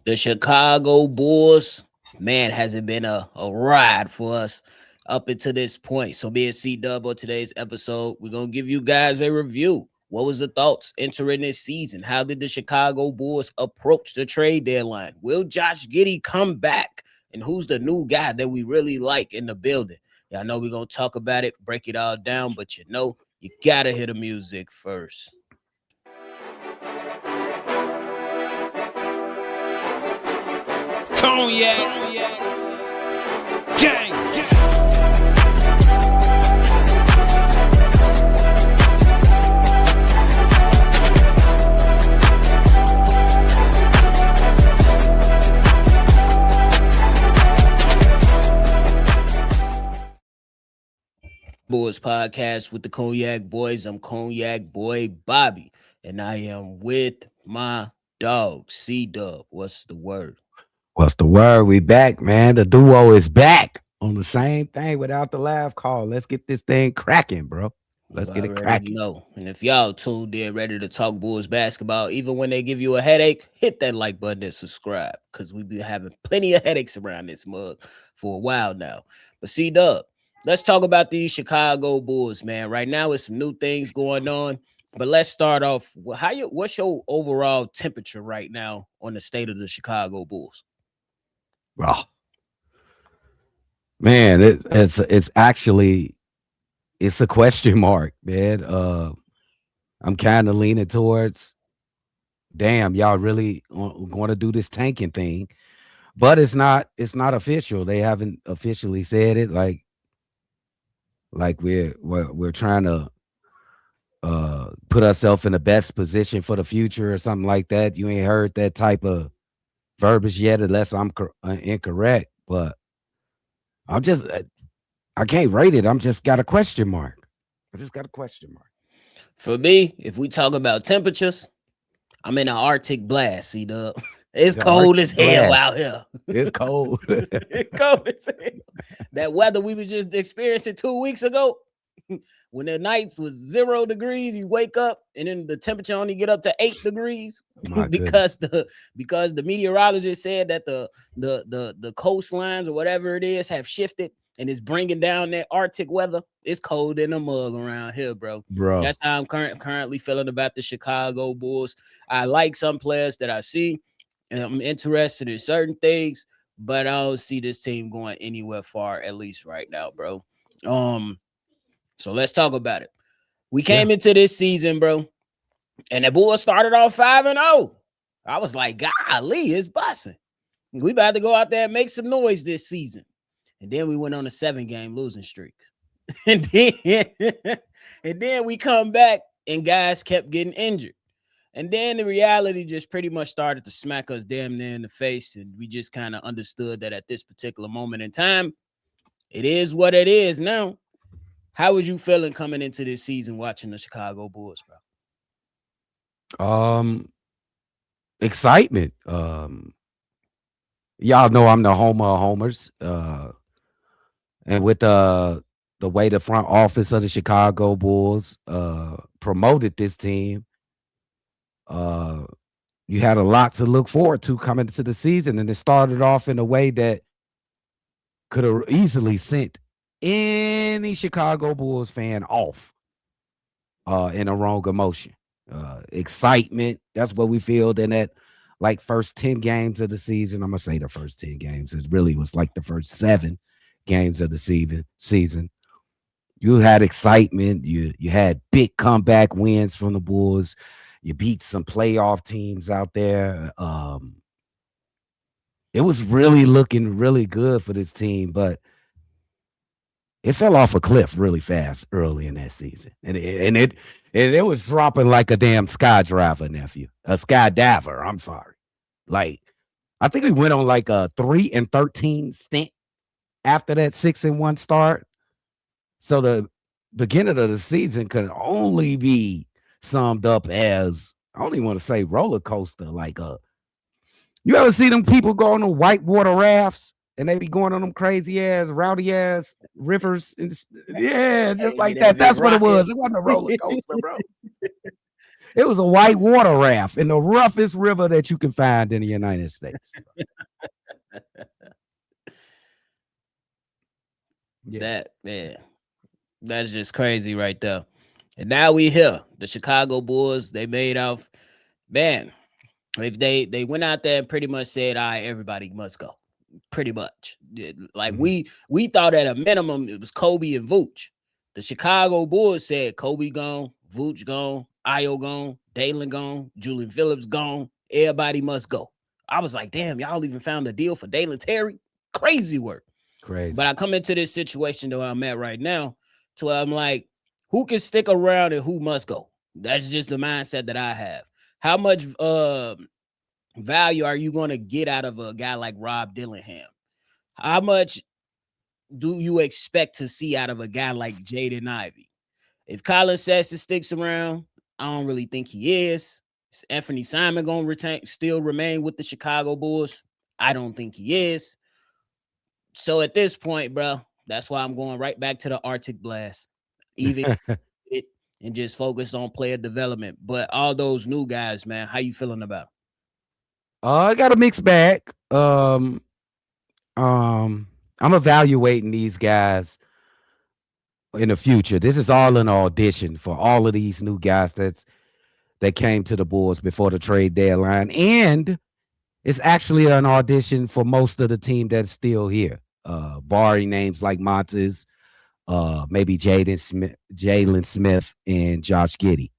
The Chicago Bulls, man, has it been a ride for us up until this point. So, me and C Dub on today's episode, we're going to give you guys a review. What was the thoughts entering this season? How did the Chicago Bulls approach the trade deadline? Will Josh Giddey come back? And who's the new guy that we really like in the building? Yeah, I know we're going to talk about it, break it all down, but you got to hear the music first. Cognac, gang. Boys podcast with the Cognac Boys. I'm Cognac Boy Bobby, and I am with my dog C Dub. What's the word? What's the word? We back, man. The duo is back on the same thing without the laugh call. Let's get this thing cracking, bro. Let's You get it already cracking. know. And if y'all tuned in, ready to talk Bulls basketball, even when they give you a headache, hit that like button and subscribe because we've been having plenty of headaches around this mug for a while now. But C Dub, let's talk about these Chicago Bulls, man. Right now, it's some new things going on. But let's start off. What's your overall temperature right now on the state of the Chicago Bulls? Oh, man, it's actually it's a question mark, man. I'm kind of leaning towards, damn, y'all really going to do this tanking thing, but it's not official. They haven't officially said it. Like we're trying to put ourselves in the best position for the future or something like that. You ain't heard that type of verbiage yet, unless I'm incorrect. But I'm just I can't rate it. I'm just got a question mark. I just got a question mark. For me, if we talk about temperatures, I'm in an Arctic blast, see dub. It's The cold as Arctic hell blast. out here. It's cold. It's cold as hell. That weather we was just experiencing 2 weeks ago, when the nights was 0 degrees, you wake up and then the temperature only get up to 8 degrees My goodness. because the meteorologist said that the coastlines or whatever it is have shifted and it's bringing down that Arctic weather. It's cold in the mug around here, bro. Bro. That's how I'm currently feeling about the Chicago Bulls. I like some players that I see, and I'm interested in certain things, but I don't see this team going anywhere far, at least right now, bro. Um, so let's talk about it. We Yeah. came into this season, bro, and the Bulls started off 5-0. I was like, golly, it's busting. We about to go out there and make some noise this season. And then we went on a 7-game losing streak. and then and then we come back and guys kept getting injured. And then the reality just pretty much started to smack us damn near in the face. And we just kind of understood that at this particular moment in time, it is what it is now. How was you feeling coming into this season watching the Chicago Bulls, bro? Excitement. Y'all know I'm the homer of homers. And with the way the front office of the Chicago Bulls promoted this team, uh you had a lot to look forward to coming into the season, and it started off in a way that could have easily sent any Chicago Bulls fan off in a wrong emotion. Excitement, that's what we feel in that like first 10 games of the season. I'm gonna say the first 10 games. It really was like the first 7 games of the season. You had excitement, you had big comeback wins from the Bulls. You beat some playoff teams out there. It was really looking really good for this team, but it fell off a cliff really fast early in that season, and it was dropping like a damn skydiver, nephew, a skydiver. I'm sorry. Like I think we went on like a 3-13 stint after that 6-1 start. So the beginning of the season could only be summed up as, I don't even want to say roller coaster. Like you ever see them people go on the whitewater rafts and they be going on them crazy ass, rowdy ass rivers? Yeah, just Hey, like that that. be That's what it rocking. was. It wasn't a roller coaster, bro. It was a white water raft in the roughest river that you can find in the United States. Yeah. That man, that's just crazy right there. And now we here. The Chicago Bulls, they made off. Man, if they went out there and pretty much said, all right, everybody must go. Pretty much. Like we thought at a minimum it was Kobe and Vooch. The Chicago Bulls said Kobe gone, Vooch gone, Io gone, Dalen gone, Julian Phillips gone. Everybody must go. I was like, damn, y'all even found a deal for Dalen Terry. Crazy work. Crazy. But I come into this situation that I'm at right now to where I'm like, who can stick around and who must go? That's just the mindset that I have. How much value are you going to get out of a guy like Rob Dillingham? How much do you expect to see out of a guy like Jaden Ivey? If Colin Sexton sticks around, I don't really think he is. Is Anthony Simon going to still remain with the Chicago Bulls? I don't think he is. So at this point, bro, that's why I'm going right back to the Arctic Blast. Even it and just focus on player development. But all those new guys, man, how you feeling about? I got a mixed bag. I'm evaluating these guys in the future. This is all an audition for all of these new guys that came to the Bulls before the trade deadline, and it's actually an audition for most of the team that's still here, barring names like Montes, maybe Jalen Smith, and Josh Giddey.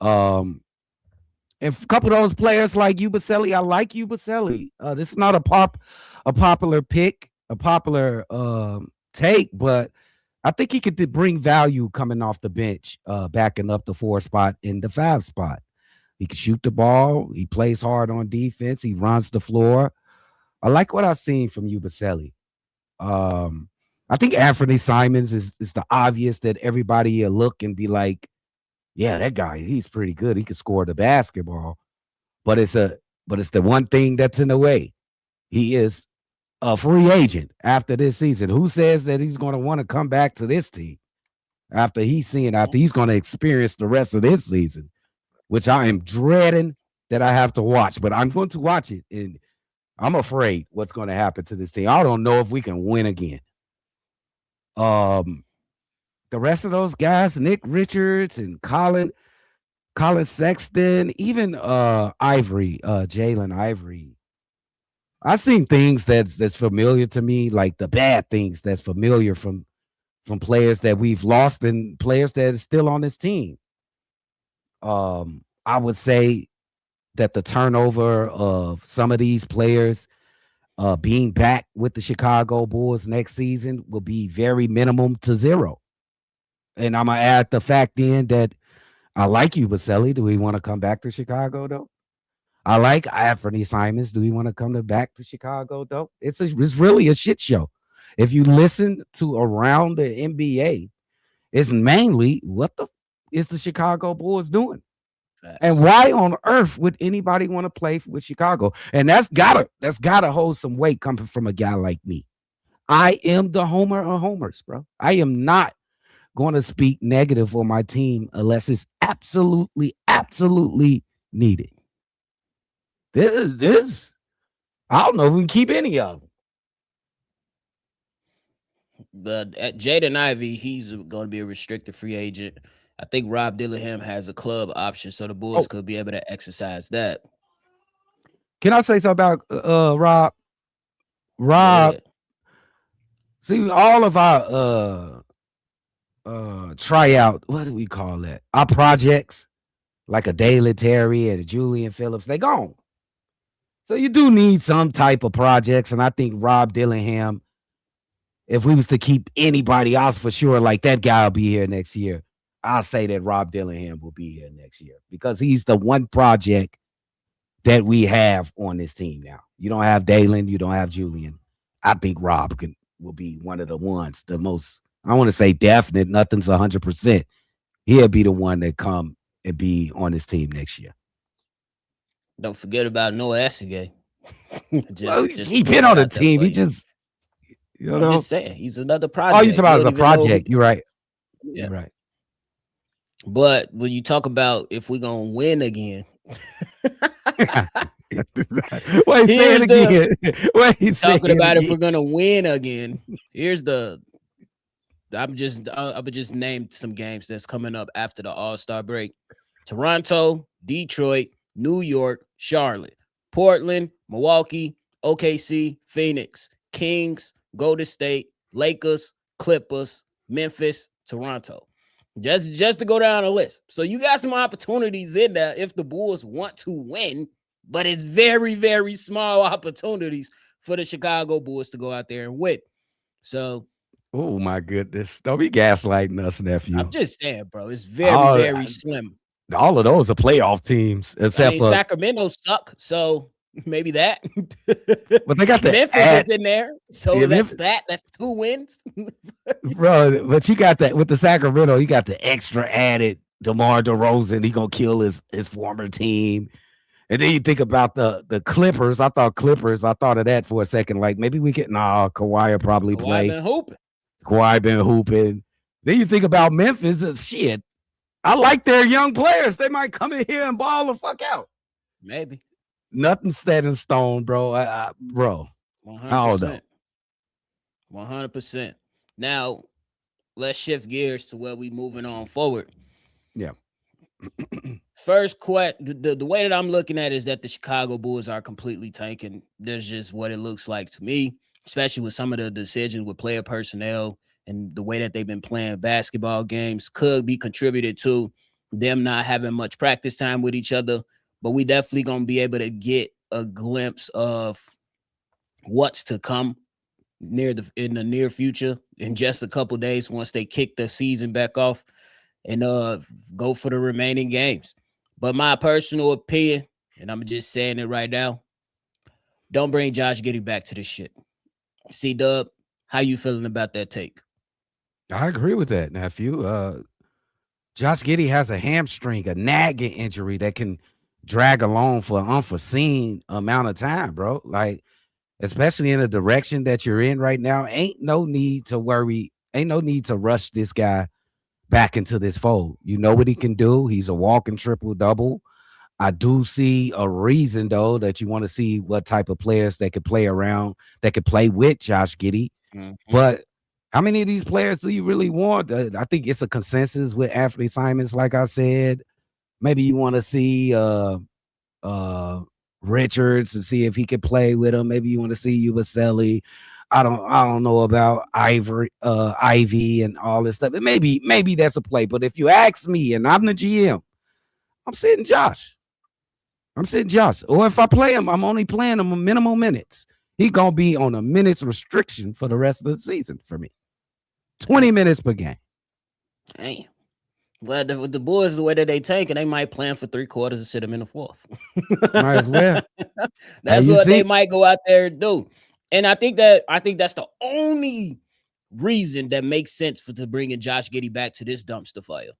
And a couple of those players like Ubaselli, I like Ubaselli. This is not a popular pick, a popular take, but I think he could bring value coming off the bench, backing up the 4 spot in the 5 spot. He can shoot the ball. He plays hard on defense. He runs the floor. I like what I've seen from Ubaselli. I think Anthony Simons is the obvious that everybody will look and be like, yeah, that guy, he's pretty good. He can score the basketball. But it's the one thing that's in the way. He is a free agent after this season. Who says that he's going to want to come back to this team after he's going to experience the rest of this season, which I am dreading that I have to watch, but I'm going to watch it. And I'm afraid what's going to happen to this team. I don't know if we can win again. The rest of those guys, Nick Richards and Colin Sexton, even Jalen Ivory. I've seen things that's familiar to me, like the bad things that's familiar from players that we've lost and players that are still on this team. I would say that the turnover of some of these players being back with the Chicago Bulls next season will be very minimum to zero. And I'm going to add the fact in that I like Ubaselli. Do we want to come back to Chicago, though? I like Anthony Simons. Do we want to come back to Chicago, though? It's really a shit show. If you listen to around the NBA, it's mainly what is the Chicago Bulls doing? Facts. And why on earth would anybody want to play with Chicago? And that's gotta hold some weight coming from a guy like me. I am the homer of homers, bro. I am not going to speak negative on my team unless it's absolutely needed. This I don't know if we can keep any of them. But at Jaden Ivey, he's going to be a restricted free agent. I think Rob Dillingham has a club option, so the Bulls could be able to exercise that. Can I say something about Rob? Rob, see, all of our tryout, what do we call that? Our projects, like a Dalen Terry and a Julian Phillips, they gone. So you do need some type of projects, and I think Rob Dillingham, if we was to keep anybody else for sure, like that guy will be here next year. I'll say that Rob Dillingham will be here next year because he's the one project that we have on this team now. You don't have Dalen, you don't have Julian. I think Rob will be one of the ones, the most, I want to say definite, nothing's 100%. He'll be the one that come and be on this team next year. Don't forget about Noah Essegay. He been on the team. He just, I'm just saying, he's another project. Oh, you talking about the project. You're right. Yeah. You're right. But when you talk about if we're gonna win again, Wait, say it here's the again. Wait, say talking it about if again. we're gonna win again. Here's the I would just name some games that's coming up after the All-Star break. Toronto, Detroit, New York, Charlotte, Portland, Milwaukee, OKC, Phoenix, Kings, Golden State, Lakers, Clippers, Memphis, Toronto. Just to go down the list. So you got some opportunities in there if the Bulls want to win, but it's very, very small opportunities for the Chicago Bulls to go out there and win. So Oh my goodness! Don't be gaslighting us, I'm nephew. just saying, bro, it's very, All, very slim. all of those are playoff teams, I except mean, for Sacramento suck, so maybe that. but they got the Memphis is in there, so yeah, that's that. That's 2 wins. bro. But you got that with the Sacramento. You got the extra added DeMar DeRozan. He gonna kill his former team. And then you think about the Clippers. I thought of that for a second. Like maybe we get Kawhi will probably Kawhi play. been hooping. Kawhi been hooping. Then you think about Memphis. Shit. I like their young players. They might come in here and ball the fuck out. Maybe. Nothing set in stone, bro. Bro. 100%. 100%. Now, let's shift gears to where we moving on forward. Yeah. First question, the way that I'm looking at it is that the Chicago Bulls are completely tanking. There's just what it looks like to me, especially with some of the decisions with player personnel and the way that they've been playing basketball games could be contributed to them not having much practice time with each other. But we definitely going to be able to get a glimpse of what's to come in the near future in just a couple days once they kick the season back off and go for the remaining games. But my personal opinion, and I'm just saying it right now, don't bring Josh Giddey back to this shit. C-Dub, how you feeling about that take? I agree with that, nephew. Josh Giddey has a hamstring, a nagging injury that can drag along for an unforeseen amount of time, bro. Like, especially in the direction that you're in right now, ain't no need to worry. Ain't no need to rush this guy back into this fold. You know what he can do. He's a walking triple double. I do see a reason though that you want to see what type of players that could play around, that could play with Josh Giddey. Mhm. But how many of these players do you really want? I think it's a consensus with Anthony Simons. Like I said, maybe you want to see Richards to see if he could play with him. Maybe you want to see Ubaselli. I don't know about Ivy and all this stuff. Maybe that's a play. But if you ask me and I'm the GM, I'm sitting Josh. Or if I play him, I'm only playing him a minimum minutes. He gonna be on a minutes restriction for the rest of the season for me. 20 minutes per game. Damn. Well, with the Bulls, the way that they tank, and they might plan for 3/4 and sit them in the fourth. Might as well. That's what they might go out there and do. And I think that's the only reason that makes sense to bringing Josh Giddey back to this dumpster fire,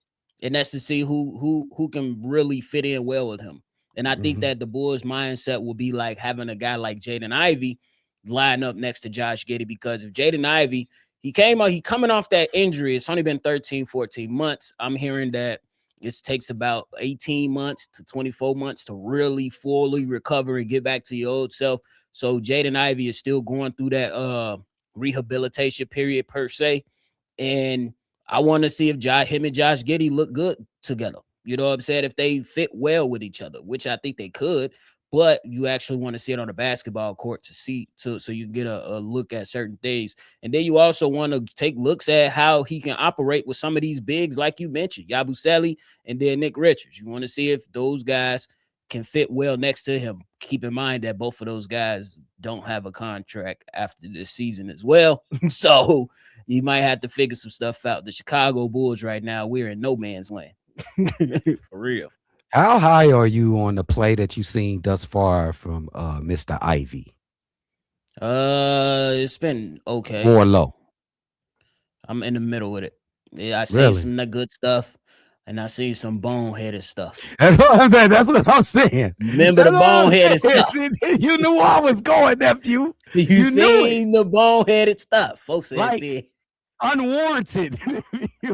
and that's to see who can really fit in well with him. And I think that the Bulls' mindset will be like having a guy like Jaden Ivey line up next to Josh Giddey, because if Jaden Ivey, he coming off that injury, it's only been 13, 14 months. I'm hearing that it takes about 18 months to 24 months to really fully recover and get back to your old self. So Jaden Ivey is still going through that rehabilitation period per se. And I want to see if him and Josh Giddey look good together. You know what I'm saying? If they fit well with each other, which I think they could, but you actually want to see it on a basketball court to see, so you can get a look at certain things. And then you also want to take looks at how he can operate with some of these bigs, like you mentioned, Yabusele and then Nick Richards. You want to see if those guys can fit well next to him. Keep in mind that both of those guys don't have a contract after this season as well. So you might have to figure some stuff out. The Chicago Bulls right now, we're in no man's land. For real. How high are you on the play that you've seen thus far from Mr. Ivy? It's been okay. Or low? I'm in the middle with it. Yeah, I see some good stuff, and I see some boneheaded stuff. That's what I'm saying. That's what I'm saying. Remember the boneheaded stuff. You knew I was going, nephew. You seen the boneheaded stuff, folks. Like, unwarranted.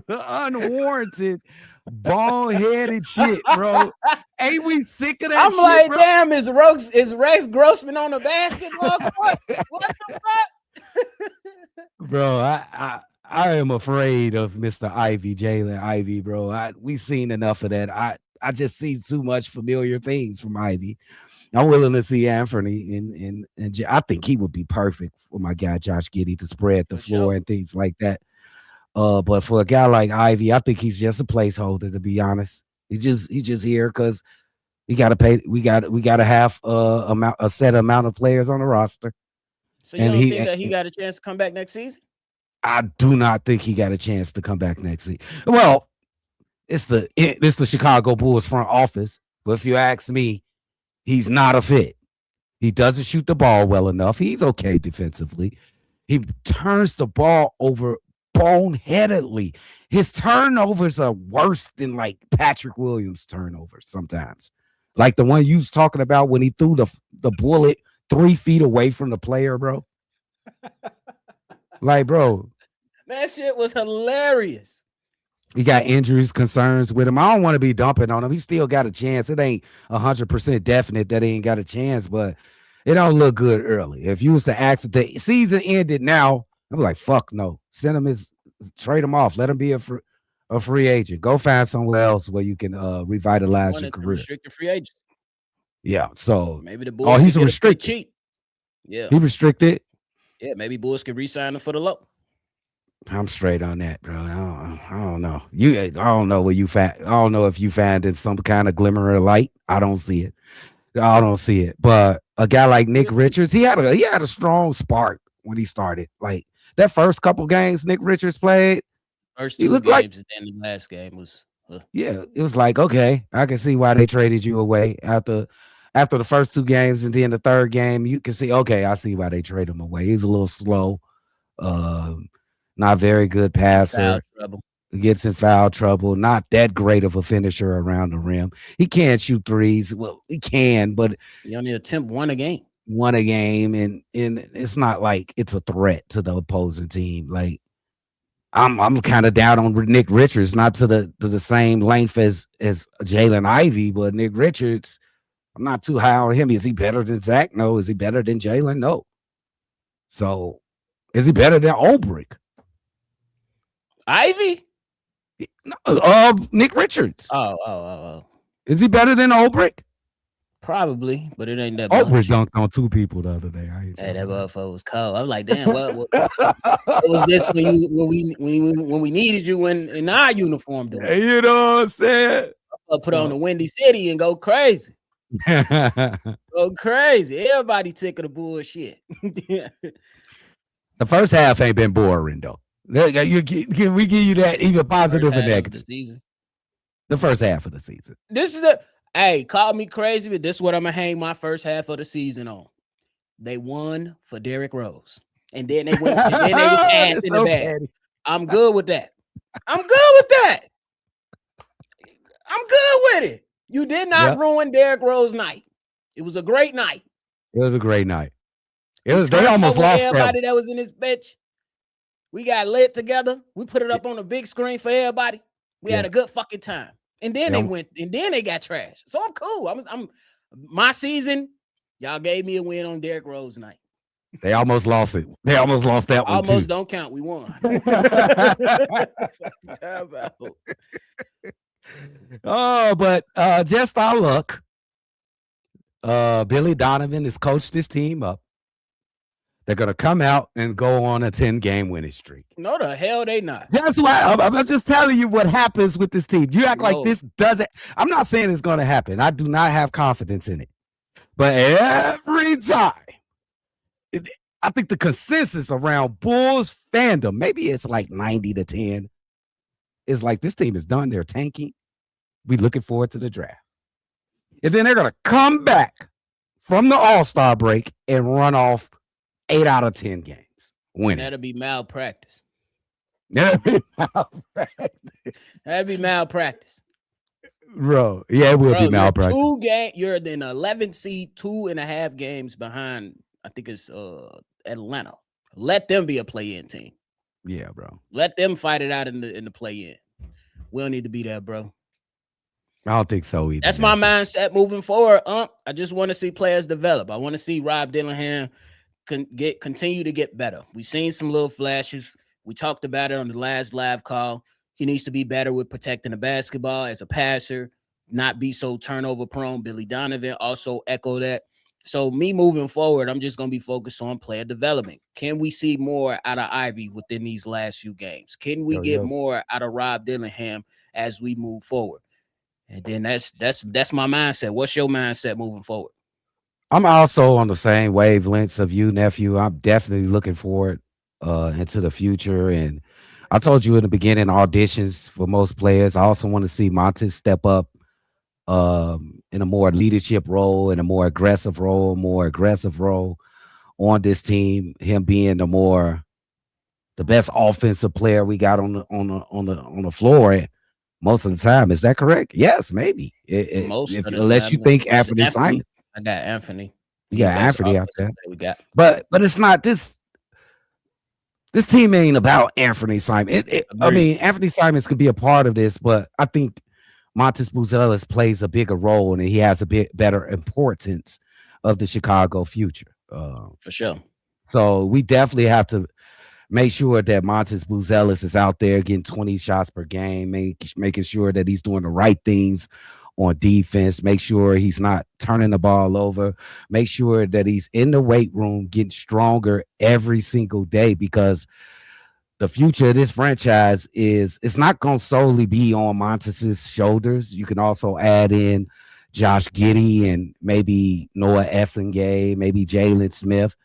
Unwarranted Boneheaded shit, bro. Ain't we sick of that I'm shit, like, bro? damn, is Rex Grossman on the basketball court? What the fuck? Bro, I am afraid of Mr. Ivy, Jalen Ivy, bro. We seen enough of that. I just see too much familiar things from Ivy. I'm willing to see Anthony and I think he would be perfect for my guy Josh Giddey to spread the For floor sure. and things like that. But for a guy like Ivy, I think he's just a placeholder, to be honest. He just here because we gotta pay. We gotta have a set amount of players on the roster. So you And don't think that he got a chance to come back next season? I do not think he got a chance to come back next season. Well, it's the Chicago Bulls front office. But if you ask me, he's not a fit. He doesn't shoot the ball well enough. He's okay defensively. He turns the ball over boneheadedly. His turnovers are worse than like Patrick Williams' turnovers sometimes. Like the one you was talking about when he threw the bullet 3 feet away from the player, bro. Like, bro, That shit was hilarious. he got injuries, concerns with him. I don't want to be dumping on him. He still got a chance. It ain't 100% definite that he ain't got a chance, but it don't look good early. If you was to ask if the season ended now, I'm like, fuck no. Send him trade him off. Let him be a free agent. Go find somewhere else where you can revitalize your career. Restricted free agent. Yeah. So maybe the Bulls he's could get restricted. Cheap. Yeah. He restricted. Yeah, maybe Bulls could re-sign him for the low. I'm straight on that, bro. I don't know. I don't know what you found. I don't know if you found in some kind of glimmer of light. I don't see it. I don't see it. But a guy like Nick Richards, he had a strong spark when he started. Like that first couple games Nick Richards played. First two games, like, and then the last game was. Yeah, it was like, okay, I can see why they traded you away after the first 2 games, and then the third game, you can see, okay, I see why they traded him away. He's a little slow. Not very good passer. Gets in foul trouble. Not that great of a finisher around the rim. He can't shoot threes. Well, he can, but you only attempt one a game. And it's not like it's a threat to the opposing team. Like I'm kind of down on Nick Richards, not to the same length as Jalen Ivy, but Nick Richards, I'm not too high on him. Is he better than Zach? No. Is he better than Jalen? No. So is he better than Olbrich? Ivy? Nick Richards. Oh. Is he better than Olbrich? Probably, but it ain't that much. Olbrich dunked on 2 people the other day. Hey, that motherfucker was cold. I'm like, damn, what was this when we needed you in our uniform? You know what I'm saying? I'll put on the Windy City and go crazy. Go crazy. Everybody sick of the bullshit. The first half ain't been boring though. Can we give you that even positive or negative? The first half of the season. This is call me crazy, but this is what I'm gonna hang my first half of the season on. They won for Derrick Rose, and then they went. And then they was ass in the bag. I'm good with that. I'm good with it. You did not ruin Derrick Rose's night. It was a great night. It was a great night. It was. They almost lost everybody that was in this bitch. We got lit together. We put it up on the big screen for everybody. We had a good fucking time. And then they went, and then they got trashed. So I'm cool. I'm my season. Y'all gave me a win on Derrick Rose night. They almost lost it. They almost lost that one too. Almost don't count. We won. Oh, but just our luck. Billy Donovan has coached this team up. They're going to come out and go on a 10-game winning streak. No, the hell they not. That's why I'm just telling you what happens with this team. You act like this doesn't. I'm not saying it's going to happen. I do not have confidence in it. But every time, I think the consensus around Bulls fandom, maybe it's like 90-10, is like this team is done. They're tanking. We looking forward to the draft. And then they're going to come back from the All-Star break and run off 8 out of 10 games. Winning. That'll be malpractice. That'd be malpractice. Bro, yeah, it will be malpractice. You're in 11th seed, 2.5 games behind, I think it's Atlanta. Let them be a play-in team. Yeah, bro. Let them fight it out in the play-in. We don't need to be there, bro. I don't think so either. That's my nephew. mindset moving forward. I just want to see players develop. I want to see Rob Dillingham continue to get better. We've seen some little flashes. We talked about it on the last live call. He needs to be better with protecting the basketball as a passer, not be so turnover prone. Billy Donovan also echoed that. So me moving forward, I'm just going to be focused on player development. Can we see more out of Ivy within these last few games? Can we get more out of Rob Dillingham as we move forward? And then that's my mindset. What's your mindset moving forward? I'm also on the same wavelengths of you, nephew. I'm definitely looking forward into the future. And I told you in the beginning, auditions for most players. I also want to see Montes step up in a more leadership role, in a more aggressive role on this team. Him being the best offensive player we got on the floor most of the time. Is that correct? Yes, maybe. Unless you think Anthony Simon. I got Anthony. You got Anthony out there. We got, but it's not this. This team ain't about Anthony Simon. I mean, Anthony Simons could be a part of this, but I think Montes Buzelis plays a bigger role and he has a bit better importance of the Chicago future. For sure. So we definitely have to make sure that Montes Buzelis is out there getting 20 shots per game, making sure that he's doing the right things on defense, make sure he's not turning the ball over, make sure that he's in the weight room getting stronger every single day, because the future of this franchise it's not going to solely be on Montes's shoulders. You can also add in Josh Giddey and maybe Noah Essengay, maybe Jalen Smith.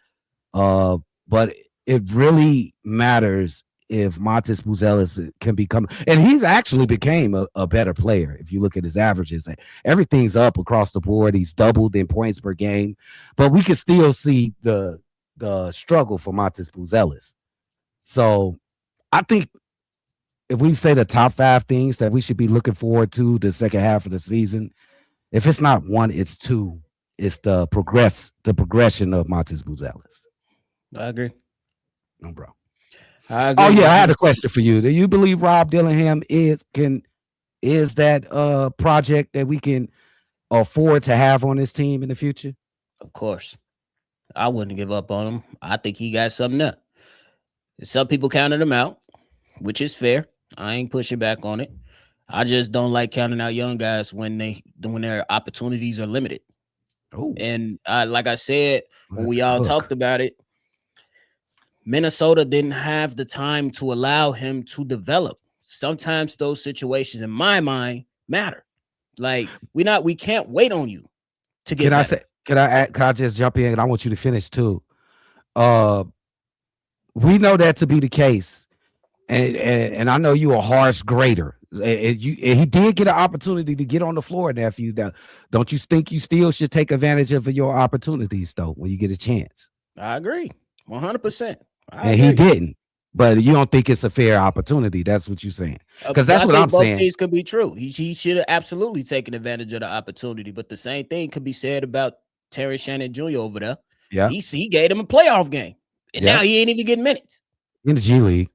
But it really matters if Montes Buzelis can become, and he's actually became a better player. If you look at his averages, everything's up across the board. He's doubled in points per game, but we can still see the struggle for Montes Buzelis. So I think if we say the top 5 things that we should be looking forward to the second half of the season, if it's not 1, it's 2. It's the progression of Montes Buzelis. I agree. No, bro. I agree. Oh yeah, I had a question for you. Do you believe Rob Dillingham is that project that we can afford to have on this team in the future? Of course. I wouldn't give up on him. I think he got something up. Some people counted him out, which is fair. I ain't pushing back on it. I just don't like counting out young guys when their opportunities are limited. Oh. And like I said, when we all talked about it, Minnesota didn't have the time to allow him to develop. Sometimes those situations, in my mind, matter. Like we can't wait on you to get. Can I just jump in? And I want you to finish too. We know that to be the case, and I know you a harsh grader. And he did get an opportunity to get on the floor, nephew. Don't you think you still should take advantage of your opportunities though when you get a chance? I agree, 100%. And he didn't, but you don't think it's a fair opportunity. That's what you're saying. Because that's what I'm saying. Both things could be true. He should have absolutely taken advantage of the opportunity. But the same thing could be said about Terry Shannon Jr. over there. Yeah, he gave him a playoff game, and now he ain't even getting minutes in the G League.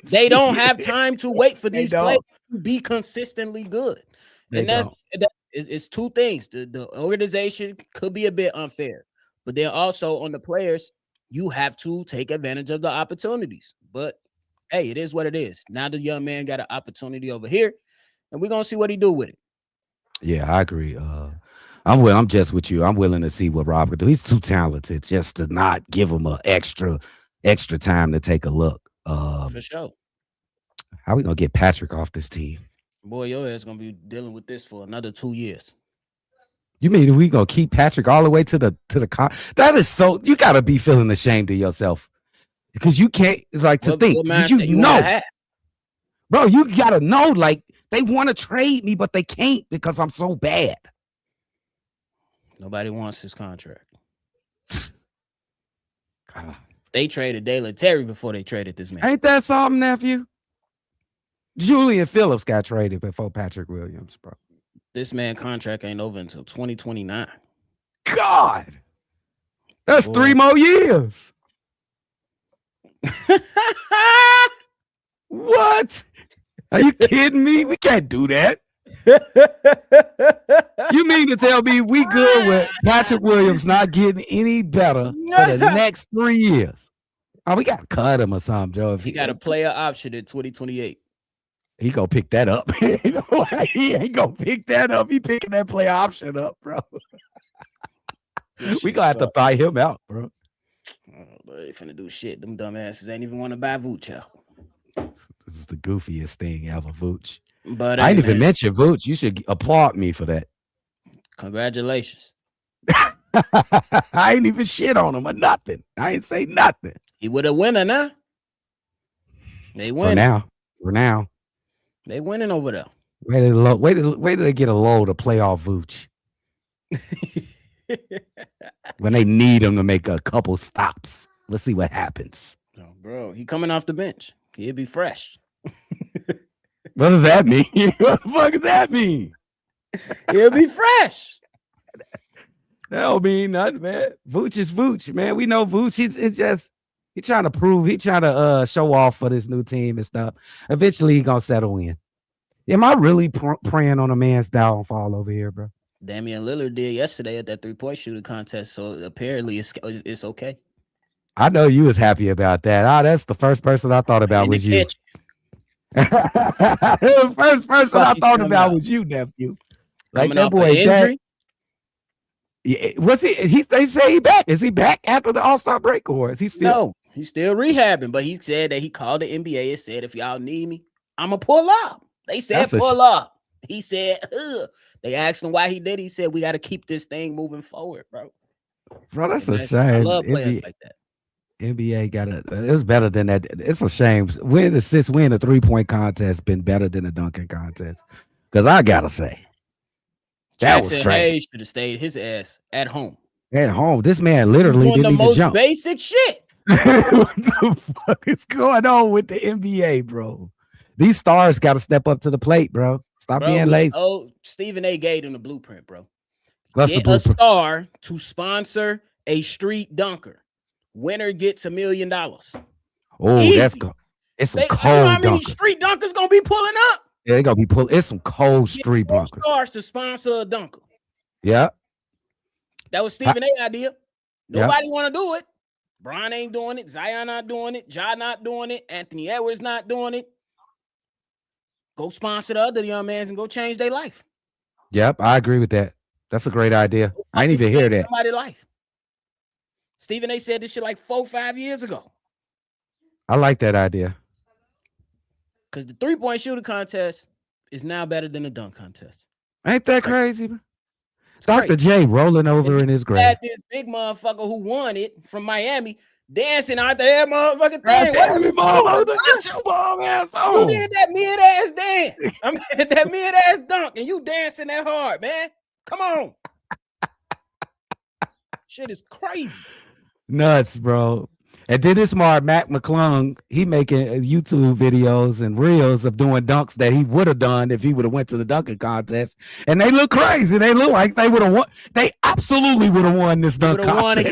They don't have time to wait for these players to be consistently good. It's 2 things. The organization could be a bit unfair. But then also on the players, you have to take advantage of the opportunities. But hey, it is what it is. Now the young man got an opportunity over here, and we're gonna see what he do with it. Yeah, I agree. I'm just with you. I'm willing to see what Rob could do. He's too talented just to not give him an extra time to take a look. For sure. How we gonna get Patrick off this team? Boy, your ass gonna be dealing with this for another 2 years. You mean we gonna keep Patrick all the way to the that is so, you gotta be feeling ashamed of yourself because you can't think bro, you gotta know like they want to trade me, but they can't because I'm so bad. Nobody wants his contract. They traded Dalen Terry before they traded this man. Ain't that something, nephew? Julian Phillips got traded before Patrick Williams, bro. This man contract ain't over until 2029. God, that's 3 more years. What? Are you kidding me? We can't do that. You mean to tell me we good with Patrick Williams not getting any better for the next 3 years? Oh, we got to cut him or something, Joe. If he got a player option in 2028. He gonna pick that up. He ain't gonna pick that up. He picking that player option up, bro. We gonna have to buy him out, bro. They finna do shit. Them dumbasses ain't even want to buy Vooch out. This is the goofiest thing ever, Vooch. But I ain't even mention Vooch. You should applaud me for that. Congratulations. I ain't even shit on him or nothing. I ain't say nothing. He would have winner now. They win For now. They winning over there. Wait till they get a load of playoff Vooch. When they need him to make a couple stops. Let's see what happens. Oh, bro, he coming off the bench. He'll be fresh. What does that mean? What the fuck does that mean? He'll be fresh. That don't mean nothing, man. Vooch is Vooch, man. We know Vooch. He's trying to prove. He trying to show off for this new team and stuff. Eventually, he gonna settle in. Am I really praying on a man's downfall over here, bro? Damian Lillard did yesterday at that 3-point shooting contest, so apparently it's okay. I know you was happy about that. That's the first person I thought about was you. The first person I thought about was you, nephew. Like coming that off boy an injury. Yeah, was he? They say he back. Is he back after the All-Star break, or is he still? No, he's still rehabbing. But he said that he called the NBA and said, "If y'all need me, I'ma pull up." They said pull up. He said, ugh. They asked him why he did. He said, "We got to keep this thing moving forward, bro." Bro, that's a shame. I love players like that. NBA got it. It was better than that. It's a shame. Winning the 3-point contest been better than the dunking contest. Because I gotta say, that Jackson was trash. Hayes should have stayed his ass at home. At home, this man literally didn't even most jump. Basic shit. What the fuck is going on with the NBA, bro? These stars got to step up to the plate, bro. Stop being lazy. Oh, Stephen A. gave him the blueprint, bro. Get a star to sponsor a street dunker. Winner gets $1 million. Oh, easy. That's good. It's some cold you know how many dunkers. street dunkers gonna be pulling up? Yeah, they gonna be pulling. It's some cold street dunkers. Stars to sponsor a dunker. Yeah, that was Stephen A. idea. Nobody want to do it. Bron ain't doing it. Zion not doing it. Ja not doing it. Anthony Edwards not doing it. Go sponsor the other young mans and go change their life. Yep, I agree with that. That's a great idea. I didn't even hear that. Somebody's life. Stephen A. said this shit like 4-5 years ago. I like that idea. Because the 3-point shooting contest is now better than the dunk contest. Ain't that crazy, bro? Dr. J rolling over in his grave. Had this big motherfucker who won it from Miami dancing out there, motherfucking thing. Get your bum ass on. You did that mid-ass dance. I mean, that mid-ass dunk, and you dancing that hard, man. Come on. Shit is crazy. Nuts, bro. And then this smart Mac McClung, he making YouTube videos and reels of doing dunks that he would have done if he would have went to the dunking contest. And they look crazy. They look like they would have won. They absolutely would have won this dunk contest.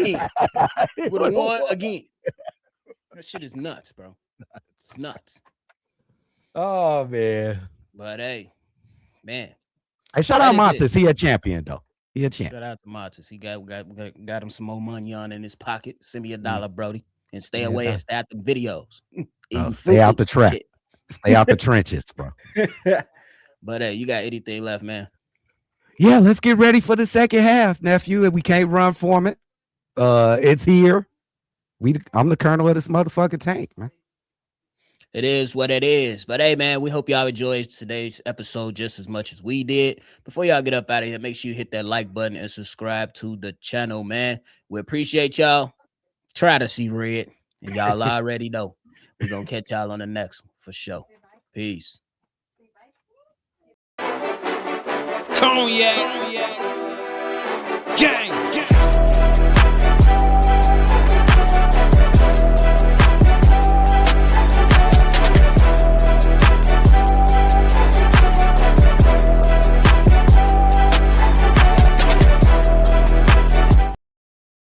Would have won again. That shit is nuts, bro. It's nuts. Oh, man. But, hey, man. Hey, shout out Montes. He a champion, though. He a champ. Shout out to Montes. He got him some more money on in his pocket. Send me $1, Brody. And stay away and stay out the videos. Stay out the trap. Stay out the trenches, bro. But hey, you got anything left, man? Yeah, let's get ready for the second half, nephew. We can't run from it. It's here. I'm the colonel of this motherfucking tank, man. It is what it is. But hey, man, we hope y'all enjoyed today's episode just as much as we did. Before y'all get up out of here, make sure you hit that like button and subscribe to the channel, man. We appreciate y'all. Try to see red, and y'all already know. We're going to catch y'all on the next one for sure. Peace. Cognac. Gang.